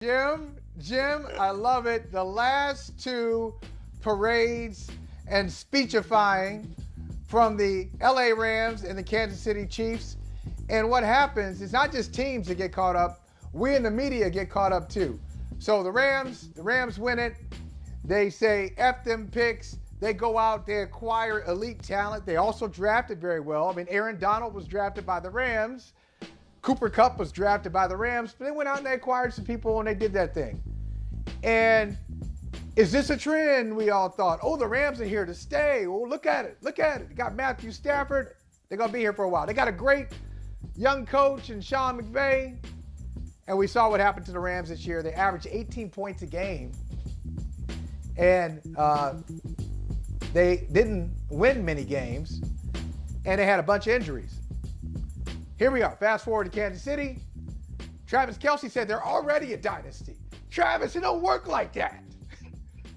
Jim, I love it. The last two parades and speechifying from the LA Rams and the Kansas City Chiefs. And what happens is not just teams that get caught up, we in the media get caught up too. So the Rams win it. They say F them picks. They go out, they acquire elite talent. They also drafted very well. I mean, Aaron Donald was drafted by the Rams. Cooper Kupp was drafted by the Rams, but they went out and they acquired some people and they did that thing. And is this a trend? We all thought, oh, the Rams are here to stay. Oh, look at it. Look at it. They got Matthew Stafford. They're going to be here for a while. They got a great young coach in Sean McVay. And we saw what happened to the Rams this year. They averaged 18 points a game. And they didn't win many games. And they had a bunch of injuries. Here we are. Fast forward to Kansas City. Travis Kelce said they're already a dynasty. Travis, it don't work like that.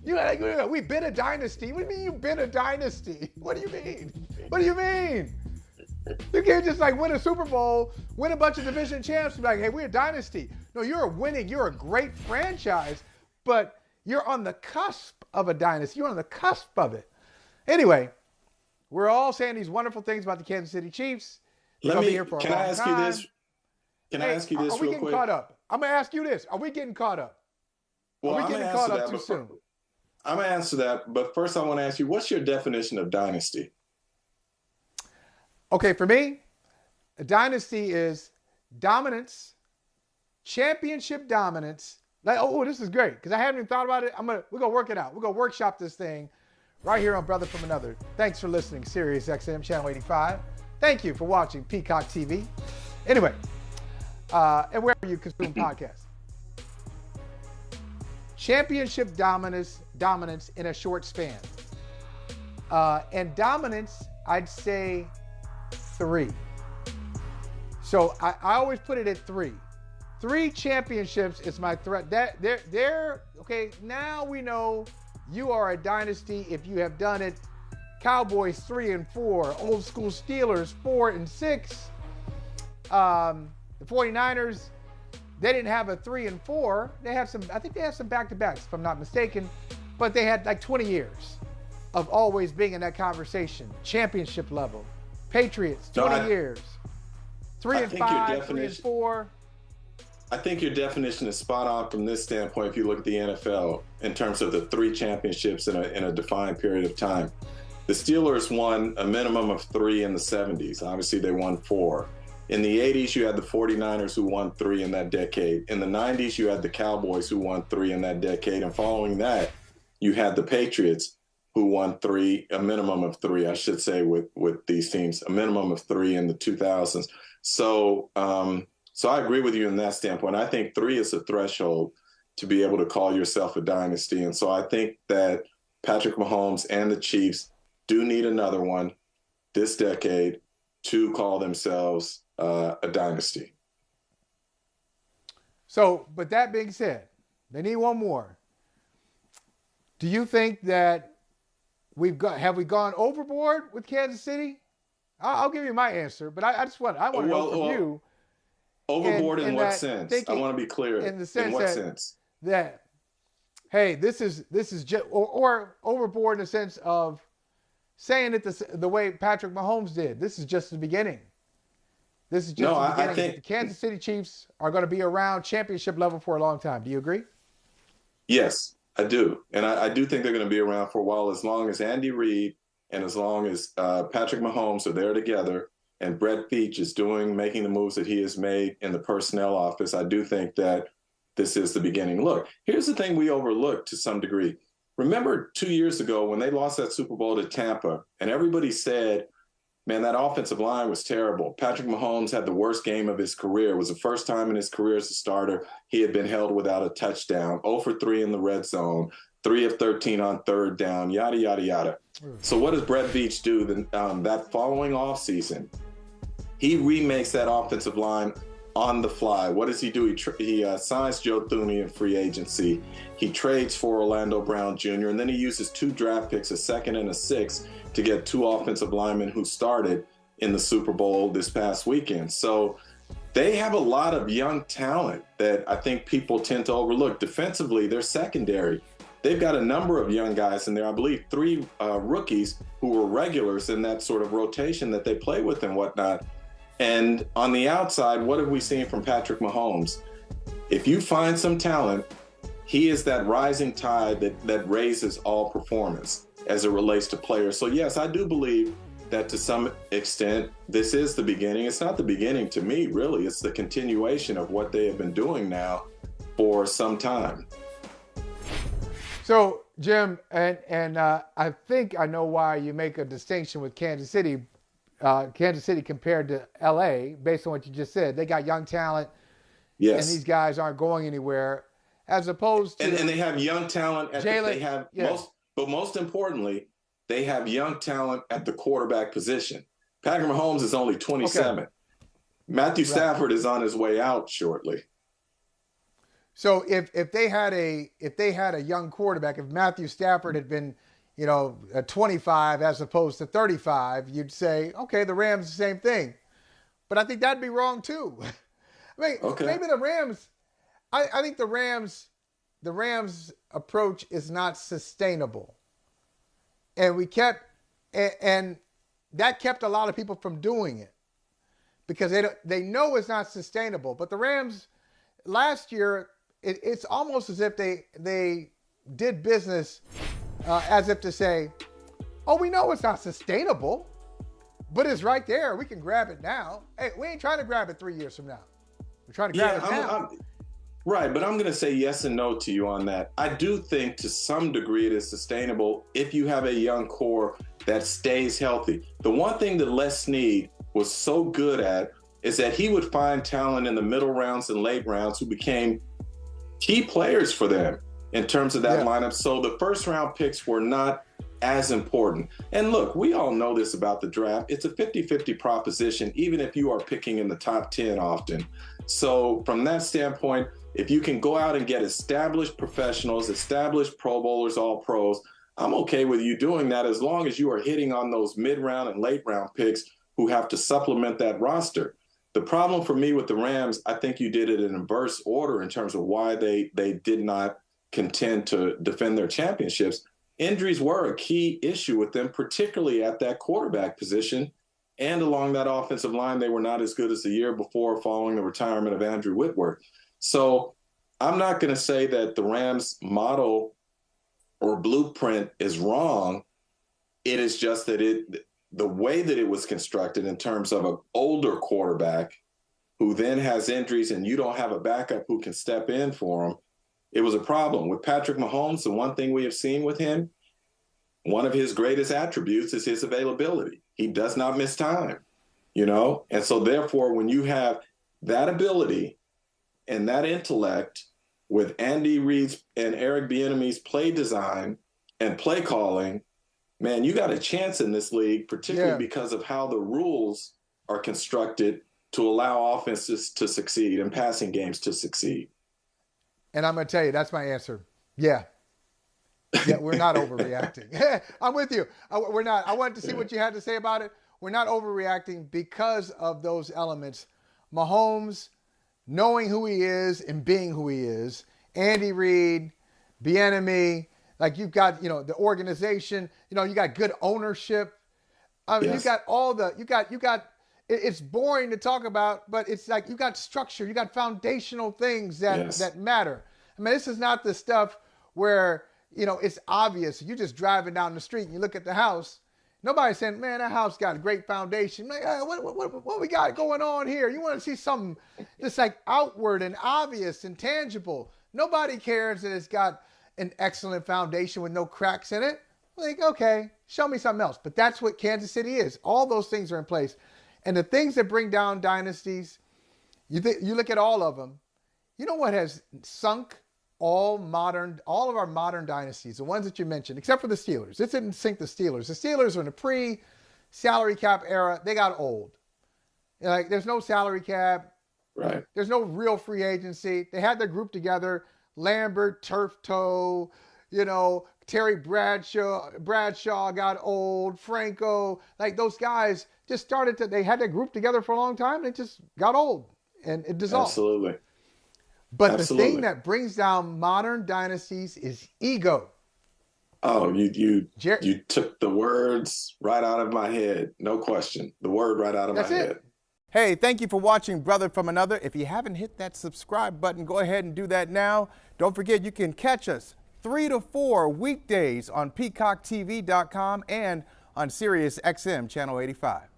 We've been a dynasty. What do you mean you've been a dynasty? What do you mean? What do you mean? You can't just like win a Super Bowl, win a bunch of division champs, and be like, hey, we're a dynasty. No, you're a great franchise, but you're on the cusp of a dynasty. You're on the cusp of it. Anyway, we're all saying these wonderful things about the Kansas City Chiefs. Can I ask you this? Can I ask you this real quick? Are we getting caught up? I'm going to ask you this. Are we getting caught up? Well, are we getting caught up too soon? I'm going to answer that, but first I want to ask you, what's your definition of dynasty? Okay, for me, a dynasty is dominance, championship dominance. Like, oh, this is great, because I haven't even thought about it. We're going to work it out. We're going to workshop this thing right here on Brother From Another. Thanks for listening, Sirius XM, Channel 85. Thank you for watching Peacock TV. Anyway, and wherever you consume podcasts. Championship dominance in a short span. And dominance, I'd say 3. So I always put it at 3. 3 championships is my threat. Okay, now we know you are a dynasty if you have done it. Cowboys 3 and 4, old school Steelers 4 and 6. The 49ers, they didn't have a 3 and 4. They have some, I think they have some back-to-backs, if I'm not mistaken, but they had like 20 years of always being in that conversation, championship level. Patriots, 20 years, 3 and 5, 3 and 4. I think your definition is spot on from this standpoint. If you look at the NFL in terms of the 3 championships in a defined period of time. The Steelers won a minimum of 3 in the 70s. Obviously, they won 4. In the 80s, you had the 49ers who won 3 in that decade. In the 90s, you had the Cowboys who won 3 in that decade. And following that, you had the Patriots who won 3, a minimum of 3, I should say, with these teams, a minimum of 3 in the 2000s. So I agree with you in that standpoint. I think 3 is a threshold to be able to call yourself a dynasty. And so I think that Patrick Mahomes and the Chiefs do need another one this decade to call themselves a dynasty. So, but that being said, they need one more. Do you think that have we gone overboard with Kansas City? I'll give you my answer, but I want to know from you. Overboard in what sense? I want to be clear. In the sense that hey, this is just or overboard in the sense of saying it the way Patrick Mahomes did. This is just the beginning. This is just the beginning. I think the Kansas City Chiefs are going to be around championship level for a long time. Do you agree? Yes, I do. And I do think they're going to be around for a while, as long as Andy Reid and as long as Patrick Mahomes are there together and Brett Favre is making the moves that he has made in the personnel office. I do think that this is the beginning. Look, here's the thing we overlooked to some degree. Remember 2 years ago when they lost that Super Bowl to Tampa and everybody said, man, that offensive line was terrible. Patrick Mahomes had the worst game of his career. It was the first time in his career as a starter he had been held without a touchdown, 0 for 3 in the red zone, 3 of 13 on third down, yada, yada, yada. So what does Brett Favre do that following offseason? He remakes that offensive line on the fly. What does he do? He signs Joe Thuney in free agency. He trades for Orlando Brown Jr., and then he uses 2 draft picks, a 2nd and a 6th, to get 2 offensive linemen who started in the Super Bowl this past weekend. So they have a lot of young talent that I think people tend to overlook. Defensively, they're secondary. They've got a number of young guys in there. I believe 3 rookies who were regulars in that sort of rotation that they play with and whatnot. And on the outside, what have we seen from Patrick Mahomes? If you find some talent, he is that rising tide that raises all performance as it relates to players. So yes, I do believe that to some extent, this is the beginning. It's not the beginning to me, really. It's the continuation of what they have been doing now for some time. So, Jim, and I think I know why you make a distinction with Kansas City compared to LA, based on what you just said. They got young talent, yes, and these guys aren't going anywhere, as opposed to... And they have young talent. But most importantly, they have young talent at the quarterback position. Patrick Mahomes is only 27. Okay. Matthew Stafford is on his way out shortly. So if they had a young quarterback, if Matthew Stafford had been, 25 as opposed to 35, you'd say, okay, the Rams the same thing. But I think that'd be wrong too. I mean, maybe the Rams. I think the Rams approach is not sustainable, and and that kept a lot of people from doing it because they know it's not sustainable. But the Rams last year. It's almost as if they did business as if to say, oh, we know it's not sustainable, but it's right there. We can grab it now. Hey, we ain't trying to grab it 3 years from now. We're trying to grab it now. Right, but I'm going to say yes and no to you on that. I do think to some degree it is sustainable if you have a young core that stays healthy. The one thing that Les Snead was so good at is that he would find talent in the middle rounds and late rounds who became key players for them in terms of that lineup. So the first round picks were not as important. And look, we all know this about the draft. It's a 50-50 proposition, even if you are picking in the top 10 often. So from that standpoint, if you can go out and get established professionals, established Pro Bowlers, all pros, I'm okay with you doing that as long as you are hitting on those mid-round and late-round picks who have to supplement that roster. The problem for me with the Rams, I think you did it in inverse order in terms of why they did not contend to defend their championships. Injuries were a key issue with them, particularly at that quarterback position. And along that offensive line, they were not as good as the year before following the retirement of Andrew Whitworth. So I'm not going to say that the Rams model or blueprint is wrong. It is just that the way that it was constructed in terms of an older quarterback who then has injuries and you don't have a backup who can step in for him, it was a problem. With Patrick Mahomes, the one thing we have seen with him, one of his greatest attributes is his availability. He does not miss time, And so therefore, when you have that ability and that intellect with Andy Reid's and Eric Bieniemy's play design and play calling, man, you got a chance in this league, particularly because of how the rules are constructed to allow offenses to succeed and passing games to succeed. And I'm going to tell you, that's my answer. Yeah, we're not overreacting. I'm with you. We're not. I wanted to see what you had to say about it. We're not overreacting because of those elements. Mahomes, knowing who he is and being who he is, Andy Reid, Bieniemy, like you've got, the organization, you got good ownership. You got it's boring to talk about, but it's like you got structure, you got foundational things that matter. I mean, this is not the stuff where, it's obvious. You're just driving down the street and you look at the house. Nobody's saying, man, that house got a great foundation. Like, what we got going on here? You want to see something that's like outward and obvious and tangible. Nobody cares that it's got an excellent foundation with no cracks in it. Like, okay, show me something else. But that's what Kansas City is. All those things are in place. And the things that bring down dynasties, you look at all of them. You know what has sunk all of our modern dynasties, the ones that you mentioned, except for the Steelers. It didn't sink the Steelers. The Steelers are in the pre-salary cap era. They got old. Like, there's no salary cap. Right. There's no real free agency. They had their group together. Lambert, Turf Toe, Terry Bradshaw got old, Franco, like those guys just they had their group together for a long time. They just got old. and it dissolves. Absolutely. But Absolutely. the thing that brings down modern dynasties is ego. Oh, you took the words right out of my head. No question. The word right out of my head. Hey, thank you for watching Brother from Another. If you haven't hit that subscribe button, go ahead and do that now. Don't forget, you can catch us 3 to 4 weekdays on PeacockTV.com and on Sirius XM Channel 85.